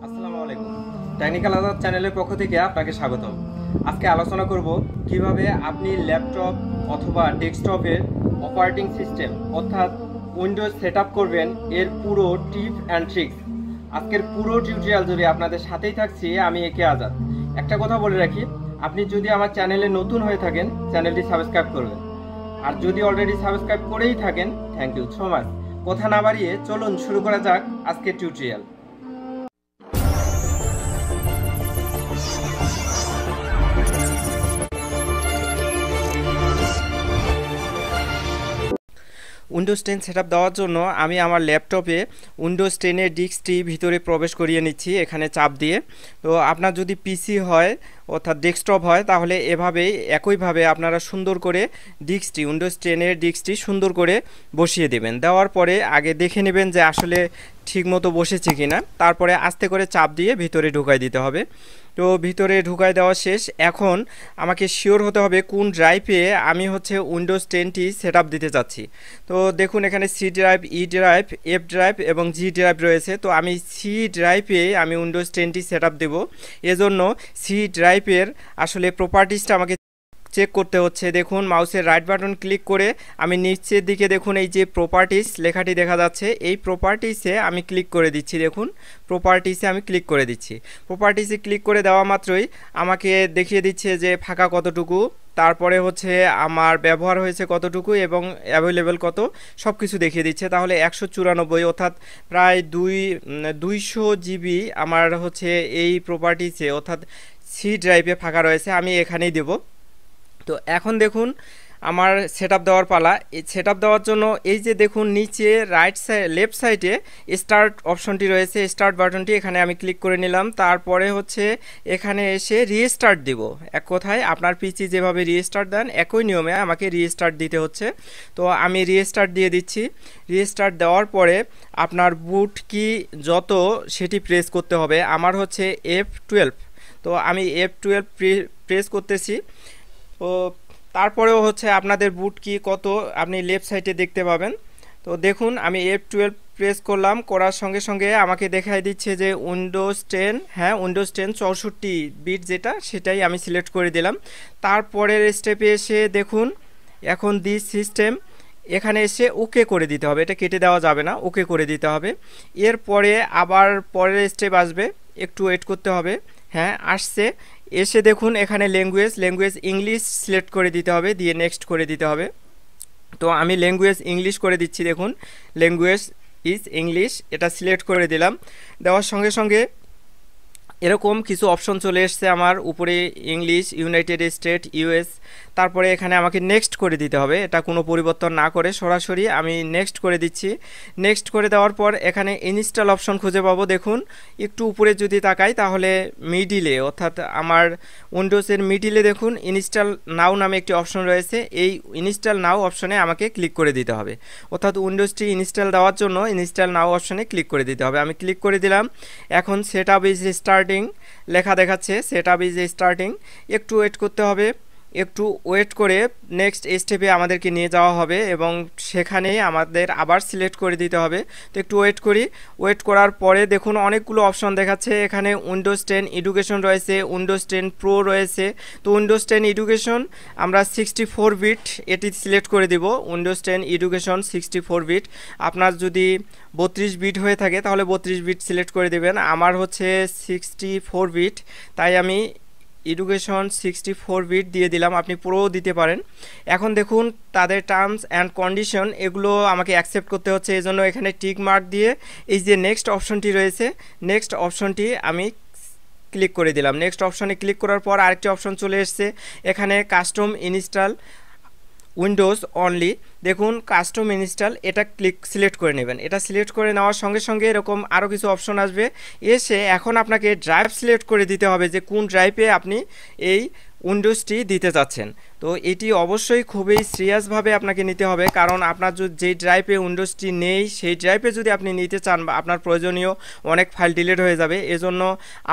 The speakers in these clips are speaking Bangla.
আসসালামু আলাইকুম। টেকনিক্যাল আজাদ চ্যানেলের পক্ষ থেকে আপনাকে স্বাগতম। আজকে আলোচনা করব কিভাবে আপনি ল্যাপটপ অথবা ডেস্কটপের অপারেটিং সিস্টেম অর্থাৎ উইন্ডোজ সেটআপ করবেন, এর পুরো টিপ অ্যান্ড ট্রিক্স। আজকের পুরো টিউটোরিয়াল জুড়ে আপনাদের সাথেই থাকছি আমি একে আজাদ। একটা কথা বলে রাখি, আপনি যদি আমার চ্যানেলে নতুন হয়ে থাকেন চ্যানেলটি সাবস্ক্রাইব করবেন, আর যদি অলরেডি সাবস্ক্রাইব করেই থাকেন থ্যাংক ইউ সো মাচ। কথা না বাড়িয়ে চলুন শুরু করা যাক আজকের টিউটোরিয়াল। উইন্ডোজ 10 সেটআপ দেওয়ার জন্য আমি আমার ল্যাপটপে উইন্ডোজ 10 এর ডিস্কটি ভিতরে প্রবেশ করিয়ে নিচ্ছি এখানে চাপ দিয়ে। তো আপনার যদি পিসি হয় অর্থাৎ ডেস্কটপ হয় তাহলে এভাবেই একইভাবে আপনারা সুন্দর করে ডিস্কটি উইন্ডোজ 10 এর ডিস্কটি সুন্দর করে বসিয়ে দেবেন। দেওয়ার পরে আগে দেখে নেবেন যে আসলে ঠিকমতো বসেছে কিনা, তারপরে আস্তে করে চাপ দিয়ে ভিতরে ঢুকাই দিতে হবে। তো ভিতরে ঢুকাই দেওয়া শেষ। এখন আমাকে শিওর হতে হবে কোন ড্রাইভে আমি উইন্ডোজ 10টি সেটআপ দিতে চাচ্ছি। তো দেখুন এখানে C drive, E drive, F drive এবং জি ড্রাইভ রয়েছে। তো আমি সি ড্রাইভে আমি উইন্ডোজ 10টি সেটআপ দেব। এজন্য সি ড্রাইভের আসলে প্রপার্টিসটা আমাকে চেক করতে হচ্ছে। দেখুন মাউসের রাইট বাটন ক্লিক করে আমি নিচের দিকে দেখুন এই যে প্রপার্টিস লেখাটি দেখা যাচ্ছে, এই প্রপার্টিসে আমি ক্লিক করে দিচ্ছি। দেখুন প্রপার্টিসে আমি ক্লিক করে দিচ্ছি। প্রপার্টিসে ক্লিক করে দেওয়া মাত্রই আমাকে দেখিয়ে দিচ্ছে যে ফাঁকা কতটুকু, তারপরে আমার ব্যবহার হয়েছে কতটুকু এবং অ্যাভেলেবেল কত, সব কিছু দেখিয়ে দিচ্ছে। তাহলে 194 অর্থাৎ প্রায় 200 জিবি আমার এই প্রপার্টিসে অর্থাৎ সি ড্রাইভে ফাঁকা রয়েছে, আমি এখানেই দেব। তো এখন দেখুন আমার সেটআপ দেওয়ার পালা। এই সেটআপ দেওয়ার জন্য এই যে দেখুন নিচে লেফট সাইডে স্টার্ট অপশনটি রয়েছে, স্টার্ট বাটনটি, এখানে আমি ক্লিক করে নিলাম। তারপরে এখানে এসে রিস্টার্ট দিব। এক কথায় আপনার পিসি যেভাবে রিস্টার্ট দেন একই নিয়মে আমাকে রিস্টার্ট দিতে হচ্ছে। তো আমি রিস্টার্ট দিয়ে দিচ্ছি। রিস্টার্ট দেওয়ার পরে আপনার বুট কি যত সেটি প্রেস করতে হবে। আমার F12, তো আমি F12 প্রেস করতেছি। তো তারপরেও আপনাদের বুট কি কত আপনি লেফট সাইডে দেখতে পাবেন। তো দেখুন আমি F12 প্রেস করলাম, করার সঙ্গে সঙ্গে আমাকে দেখাই দিচ্ছে যে উইন্ডোজ 10, হ্যাঁ উইন্ডোজ 10 64 বিট যেটা সেটাই আমি সিলেক্ট করে দিলাম। তারপরের স্টেপে এসে দেখুন এখন দিস সিস্টেম, এখানে এসে ওকে করে দিতে হবে, এটা কেটে দেওয়া যাবে না, ওকে করে দিতে হবে। এরপরে আবার পরের স্টেপ আসবে, একটু ওয়েট করতে হবে। হ্যাঁ আসছে, এসে দেখুন এখানে ল্যাঙ্গুয়েজ ইংলিশ সিলেক্ট করে দিতে হবে, দিয়ে নেক্সট করে দিতে হবে। তো আমি ল্যাঙ্গুয়েজ ইংলিশ করে দিচ্ছি। দেখুন ল্যাঙ্গুয়েজ ইজ ইংলিশ, এটা সিলেক্ট করে দিলাম। দেওয়ার সঙ্গে সঙ্গে এরকম কিছু অপশন চলে এসছে আমার উপরে, ইংলিশ, ইউনাইটেড স্টেট, ইউএস। তারপরে এখানে আমাকে নেক্সট করে দিতে হবে, এটা কোনো পরিবর্তন না করে সরাসরি আমি নেক্সট করে দিচ্ছি। নেক্সট করে দেওয়ার পর এখানে ইনস্টল অপশন খুঁজে পাবো। দেখুন একটু উপরে যদি তাকাই তাহলে মিডিলে অর্থাৎ আমার উইন্ডোজের মিডিলে দেখুন ইনস্টল নাও নামে একটি অপশন রয়েছে, এই ইনস্টল নাও অপশনে আমাকে ক্লিক করে দিতে হবে। অর্থাৎ উইন্ডোজটি ইনস্টল দেওয়ার জন্য ইনস্টল নাও অপশনে ক্লিক করে দিতে হবে। আমি ক্লিক করে দিলাম। এখন সেটআপ ইজ স্টার্টিং লেখা দেখাচ্ছে, সেটআপ ইজ স্টার্টিং। একটু ওয়েট করতে হবে, একটু ওয়েট করে নেক্সট স্টেপে আমাদেরকে নিয়ে যাওয়া হবে এবং সেখানে আমাদের আবার সিলেক্ট করে দিতে হবে। তো একটু ওয়েট করি। ওয়েট করার পরে দেখুন অনেকগুলো অপশন দেখাচ্ছে, এখানে উইন্ডোজ 10 এডুকেশন রয়েছে, উইন্ডোজ 10 প্রো রয়েছে। তো উইন্ডোজ 10 এডুকেশন আমরা 64 বিট এটি সিলেক্ট করে দিব। উইন্ডোজ 10 এডুকেশন 64 বিট, আপনার যদি 32 বিট হয়ে থাকে তাহলে 32 বিট সিলেক্ট করে দেবেন। আমার 64 বিট, তাই আমি এডুকেশন 64 বিট দিয়ে দিলাম, আপনি প্রো দিতে পারেন। এখন দেখুন তাদের টার্মস অ্যান্ড কন্ডিশন এগুলো আমাকে অ্যাকসেপ্ট করতে হচ্ছে, এই জন্য এখানে টিক মার্ক দিয়ে এই যে নেক্সট অপশনটি রয়েছে, নেক্সট অপশনটি আমি ক্লিক করে দিলাম। নেক্সট অপশনে ক্লিক করার পর আরেকটি অপশন চলে এসছে, এখানে কাস্টম ইনস্টল উইন্ডোজ অনলি। দেখুন কাস্টম ইনস্টল, এটা সিলেক্ট করে নেবেন। এটা সিলেক্ট করে নেওয়ার সঙ্গে সঙ্গে এরকম আরও কিছু অপশন আসবে, এসে এখন আপনাকে ড্রাইভ সিলেক্ট করে দিতে হবে যে কোন ড্রাইভে আপনি এই উইন্ডোজটি দিতে চাচ্ছেন। তো এটি অবশ্যই খুবই সিরিয়াসভাবে আপনাকে নিতে হবে, কারণ আপনার যেই ড্রাইভে উইন্ডোজটি নেই সেই ড্রাইভে যদি আপনি নিতে চান বা আপনার প্রয়োজনীয় অনেক ফাইল ডিলিট হয়ে যাবে। এজন্য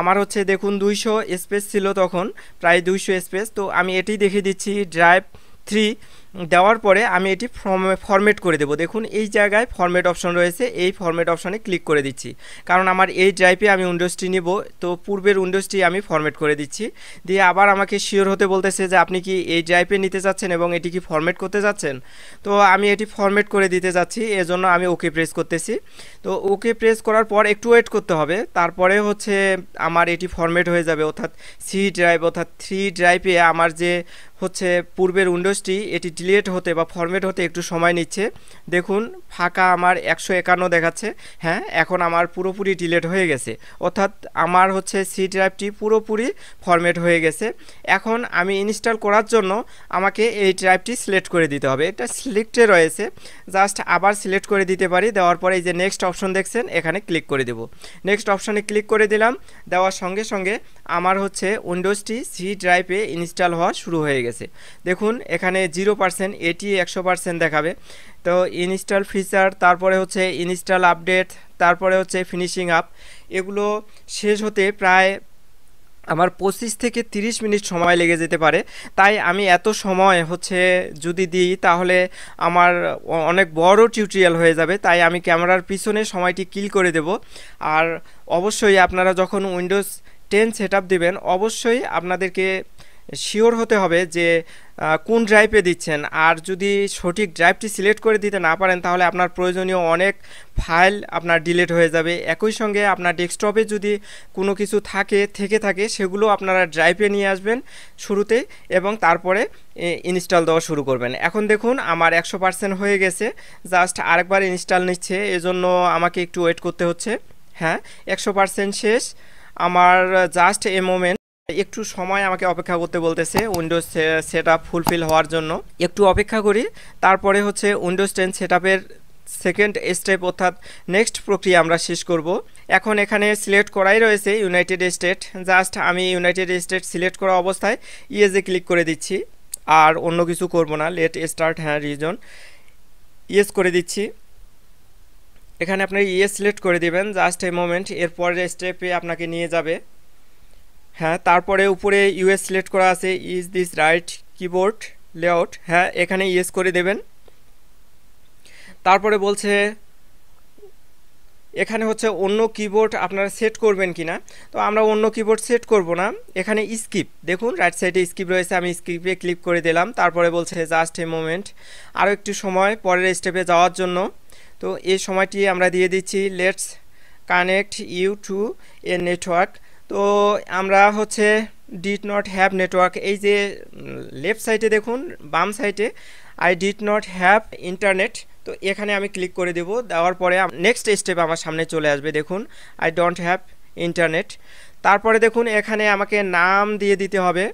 আমার দেখুন 200 স্পেস ছিল তখন, প্রায় 200 স্পেস। তো আমি এটি দেখিয়ে দিচ্ছি ড্রাইভ 3, দেওয়ার পরে আমি এটি ফরম্যাট করে দেব। দেখুন এই জায়গায় ফরম্যাট অপশন রয়েছে, এই ফরম্যাট অপশনে ক্লিক করে দিচ্ছি, কারণ আমার এই ড্রাইভে আমি উইন্ডোজটি নিব, তো পূর্বের উইন্ডোজটি আমি ফরম্যাট করে দিচ্ছি। দিয়ে আবার আমাকে শিওর হতে বলতেছে যে আপনি কি এই ড্রাইভে নিতে যাচ্ছেন এবং এটি কি ফরম্যাট করতে যাচ্ছেন। তো আমি এটি ফরম্যাট করে দিতে যাচ্ছি, এজন্য আমি ওকে প্রেস করতেছি। তো ওকে প্রেস করার পর একটু ওয়েট করতে হবে, তারপরে হচ্ছে আমার এটি ফরম্যাট হয়ে যাবে, অর্থাৎ সি ড্রাইভ অর্থাৎ 3 ড্রাইভে আমার যে হচ্ছে পূর্বের উইন্ডোজটি এটি ডিলিট হতে বা ফরম্যাট হতে একটু সময় নিচ্ছে। দেখুন ফাঁকা আমার 151 দেখাচ্ছে। হ্যাঁ, এখন আমার পুরোপুরি ডিলিট হয়ে গেছে, অর্থাৎ আমার হচ্ছে সি ড্রাইভটি পুরোপুরি ফরম্যাট হয়ে গেছে। এখন আমি ইনস্টল করার জন্য আমাকে এই ড্রাইভটি সিলেক্ট করে দিতে হবে, এটা সিলেক্টে রয়েছে, জাস্ট আবার সিলেক্ট করে দিতে পারি। দেওয়ার পরে এই যে নেক্সট অপশন দেখছেন এখানে ক্লিক করে দেব। নেক্সট অপশনে ক্লিক করে দিলাম, দেওয়ার সঙ্গে সঙ্গে আমার হচ্ছে উইন্ডোজটি সি ড্রাইভে ইনস্টল হওয়া শুরু হয়ে গেছে। দেখুন এখানে 0%, এটি 100% দেখাবে। তো ইনস্টল ফিচার, তারপরে হচ্ছে ইনস্টল আপডেট, তারপরে হচ্ছে ফিনিশিং আপ, এগুলো শেষ হতে প্রায় আমার 25 থেকে 30 মিনিট সময় লেগে যেতে পারে। তাই আমি এত সময় হচ্ছে যদি দিই তাহলে আমার অনেক বড় টিউটোরিয়াল হয়ে যাবে, তাই আমি ক্যামেরার পিছনে সময়টি কিল করে দেব। আর অবশ্যই আপনারা যখন উইন্ডোজ 10 সেটআপ দিবেন অবশ্যই আপনাদেরকে শিওর হতে হবে যে কোন ড্রাইভে দিচ্ছেন। আর যদি সঠিক ড্রাইভটি সিলেক্ট করে দিতে না পারেন তাহলে আপনার প্রয়োজনীয় অনেক ফাইল আপনার ডিলিট হয়ে যাবে। একই সঙ্গে আপনার ডেস্কটপে যদি কোনো কিছু থেকে থাকে সেগুলো আপনারা ড্রাইভে নিয়ে আসবেন শুরুতে এবং তারপরে ইনস্টল দেওয়া শুরু করবেন। এখন দেখুন আমার 100% হয়ে গেছে, জাস্ট আরেকবার ইনস্টল নিচ্ছে, এজন্য আমাকে একটু ওয়েট করতে হচ্ছে। হ্যাঁ, 100% শেষ আমার, জাস্ট এ মোমেন্ট, একটু সময় আমাকে অপেক্ষা করতে বলতেছে উইন্ডোজ সেটআপ ফুলফিল হওয়ার জন্য। একটু অপেক্ষা করি, তারপরে হচ্ছে উইন্ডোজ 10 সেটআপের সেকেন্ড স্টেপ অর্থাৎ নেক্সট প্রক্রিয়া আমরা শেষ করব। এখন এখানে সিলেক্ট করাই রয়েছে ইউনাইটেড স্টেট, জাস্ট আমি ইউনাইটেড স্টেট সিলেক্ট করা অবস্থায় ইয়েসে ক্লিক করে দিচ্ছি, আর অন্য কিছু করব না। লেট স্টার্ট, হ্যাঁ রিজন, ইয়েস করে দিচ্ছি। এখানে আপনি ইয়েস সিলেক্ট করে দিবেন, জাস্ট এ মোমেন্ট, এরপরের স্টেপে আপনাকে নিয়ে যাবে। হ্যাঁ, তারপরে উপরে ইউএস সিলেক্ট করা আছে, is this right keyboard layout, হ্যাঁ এখানে ইয়েস করে দেবেন। তারপরে বলছে এখানে হচ্ছে অন্য কিবোর্ড আপনারা সেট করবেন কিনা, তো আমরা অন্য কিবোর্ড সেট করব না। এখানে স্কিপ, দেখুন রাইট সাইডে স্কিপ রয়েছে, আমি স্কিপে ক্লিক করে দিলাম। তারপরে বলছে জাস্ট এ মোমেন্ট, আরও একটু সময় পরের স্টেপে যাওয়ার জন্য। তো এই সময়টি আমরা দিয়ে দিচ্ছি, let's connect you to a network. তো আমরা হচ্ছে ডিড নট হ্যাভ নেটওয়ার্ক, এই যে লেফট সাইডে দেখুন বাম সাইডে I did not have internet, তো এখানে আমি ক্লিক করে দেব। দেওয়ার পরে নেক্সট স্টেপ আমার সামনে চলে আসবে, দেখুন আই ডোন্ট হ্যাভ ইন্টারনেট। তারপরে দেখুন এখানে আমাকে নাম দিয়ে দিতে হবে,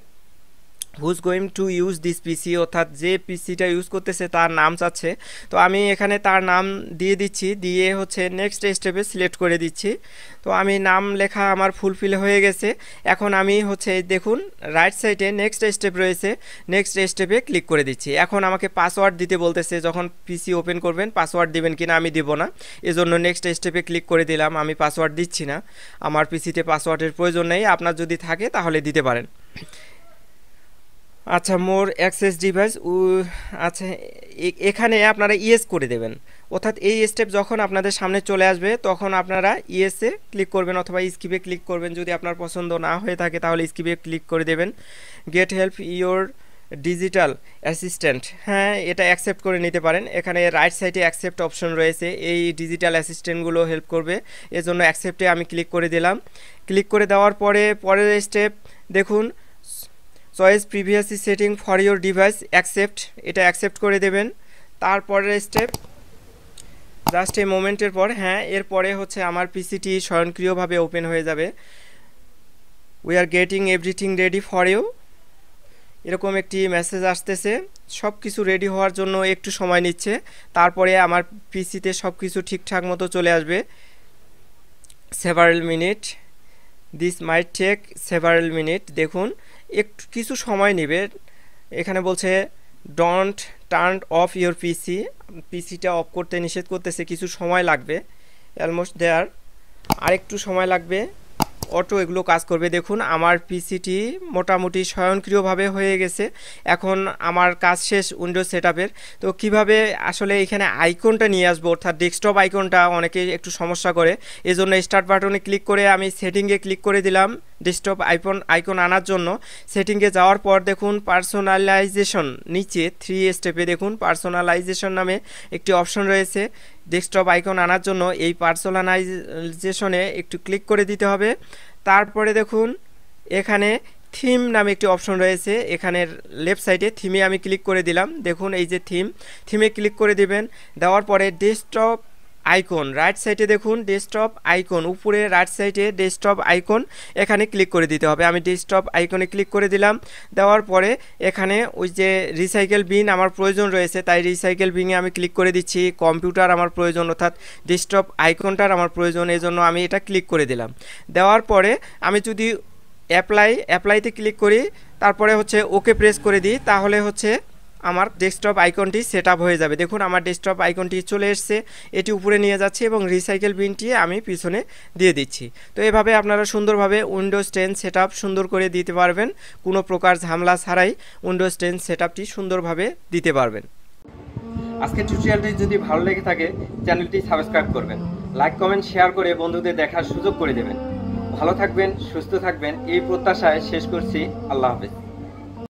who's going to use this PC, অর্থাৎ যে পিসিটা ইউজ করতেছে তার নাম চাচ্ছে। তো আমি এখানে তার নাম দিয়ে দিচ্ছি, দিয়ে হচ্ছে নেক্সট স্টেপে সিলেক্ট করে দিচ্ছি। তো আমি নাম লেখা আমার ফুলফিল হয়ে গেছে। এখন আমি হচ্ছে দেখুন রাইট সাইডে নেক্সট স্টেপ রয়েছে, নেক্সট স্টেপে ক্লিক করে দিচ্ছি। এখন আমাকে পাসওয়ার্ড দিতে বলতেছে, যখন পিসি ওপেন করবেন পাসওয়ার্ড দিবেন কিনা, আমি দিব না, এজন্য নেক্সট স্টেপে ক্লিক করে দিলাম। আমি পাসওয়ার্ড দিচ্ছি না, আমার পিসিতে পাসওয়ার্ডের প্রয়োজন নেই, আপনার যদি থাকে তাহলে দিতে পারেন। আচ্ছা, মোর অ্যাক্সেস ডিভাইস, আচ্ছা এখানে আপনারা ইয়েস করে দেবেন, অর্থাৎ এই স্টেপ যখন আপনাদের সামনে চলে আসবে তখন আপনারা ইয়েসে ক্লিক করবেন অথবা স্কিপে ক্লিক করবেন। যদি আপনার পছন্দ না হয়ে থাকে তাহলে স্কিপে ক্লিক করে দেবেন। Get help your digital assistant, হ্যাঁ এটা অ্যাকসেপ্ট করে নিতে পারেন। এখানে রাইট সাইডে অ্যাকসেপ্ট অপশন রয়েছে, এই ডিজিটাল অ্যাসিস্ট্যান্টগুলো হেল্প করবে, এজন্য অ্যাকসেপ্টে আমি ক্লিক করে দিলাম। ক্লিক করে দেওয়ার পরে পরের স্টেপ দেখুন, choice previously setting for your device accept, এটা অ্যাকসেপ্ট করে দেবেন। তারপরের স্টেপ জাস্ট এই মোমেন্টের পর, হ্যাঁ এরপরে হচ্ছে আমার পিসিটি স্বয়ংক্রিয়ভাবে ওপেন হয়ে যাবে। We are getting everything ready for you, এরকম একটি মেসেজ আসতেছে। সব কিছু রেডি হওয়ার জন্য একটু সময় নিচ্ছে, তারপরে আমার পিসিতে সব কিছু ঠিকঠাক মতো চলে আসবে। Several minute, this might take several minute, দেখুন একটু কিছু সময় নেবে। এখানে বলছে don't turn off your PC, পিসিটা অফ করতে নিষেধ করতেছে, কিছু সময় লাগবে। অলমোস্ট দেয়ার, আরেকটু সময় লাগবে। অটো এগুলো কাজ করবে। দেখুন আমার পিসিটি মোটামুটি স্বয়ংক্রিয়ভাবে হয়ে গেছে। এখন আমার কাজ শেষ উইন্ডোজ সেটআপের। তো কিভাবে আসলে এখানে আইকনটা নিয়ে আসবো, অর্থাৎ ডেস্কটপ আইকনটা অনেকে একটু সমস্যা করে, এজন্য স্টার্ট বাটনে ক্লিক করে আমি সেটিংয়ে ক্লিক করে দিলাম ডেস্কটপ আইকন আনার জন্য। সেটিংয়ে যাওয়ার পর দেখুন পার্সোনালাইজেশন, নিচে 3 স্টেপে দেখুন পার্সোনালাইজেশন নামে একটি অপশন রয়েছে। ডেস্কটপ আইকন আনার জন্য এই পার্সোনালাইজেশনে একটু ক্লিক করে দিতে হবে। তারপরে দেখুন এখানে থিম নামে একটি অপশন রয়েছে, এখানের লেফট সাইডে থিমে আমি ক্লিক করে দিলাম। দেখুন এই যে থিমে ক্লিক করে দিবেন। দেওয়ার পরে ডেস্কটপ আইকন রাইট সাইডে দেখুন ডেস্কটপ আইকন, উপরে রাইট সাইডে ডেস্কটপ আইকন, এখানে ক্লিক করে দিতে হবে। আমি ডেস্কটপ আইকনে ক্লিক করে দিলাম। দেওয়ার পরে এখানে ওই যে রিসাইকেল বিন আমার প্রয়োজন রয়েছে, তাই রিসাইকেল বিনে আমি ক্লিক করে দিচ্ছি। কম্পিউটার আমার প্রয়োজন, অর্থাৎ ডেস্কটপ আইকনটার আমার প্রয়োজন, এজন্য আমি এটা ক্লিক করে দিলাম। দেওয়ার পরে আমি যদি অ্যাপ্লাইতে ক্লিক করি, তারপরে হচ্ছে ওকে প্রেস করে দিই, তাহলে হচ্ছে আমার ডেস্কটপ আইকনটি সেট আপ হয়ে যাবে। দেখুন আমার ডেস্কটপ আইকনটি চলে এসছে, এটি উপরে নিয়ে যাচ্ছি এবং রিসাইকেল বিনটি আমি পিছনে দিয়ে দিচ্ছি। তো এভাবে আপনারা সুন্দরভাবে উইন্ডোজ 10 সেট আপ সুন্দর করে দিতে পারবেন, কোনো প্রকার ঝামেলা ছাড়াই উইন্ডোজ 10 সেট আপটি সুন্দরভাবে দিতে পারবেন। আজকের টিউটোরিয়ালটি যদি ভালো লেগে থাকে চ্যানেলটি সাবস্ক্রাইব করবেন, লাইক কমেন্ট শেয়ার করে বন্ধুদের দেখার সুযোগ করে দেবেন। ভালো থাকবেন, সুস্থ থাকবেন, এই প্রত্যাশায় শেষ করছি। আল্লাহ হাফেজ।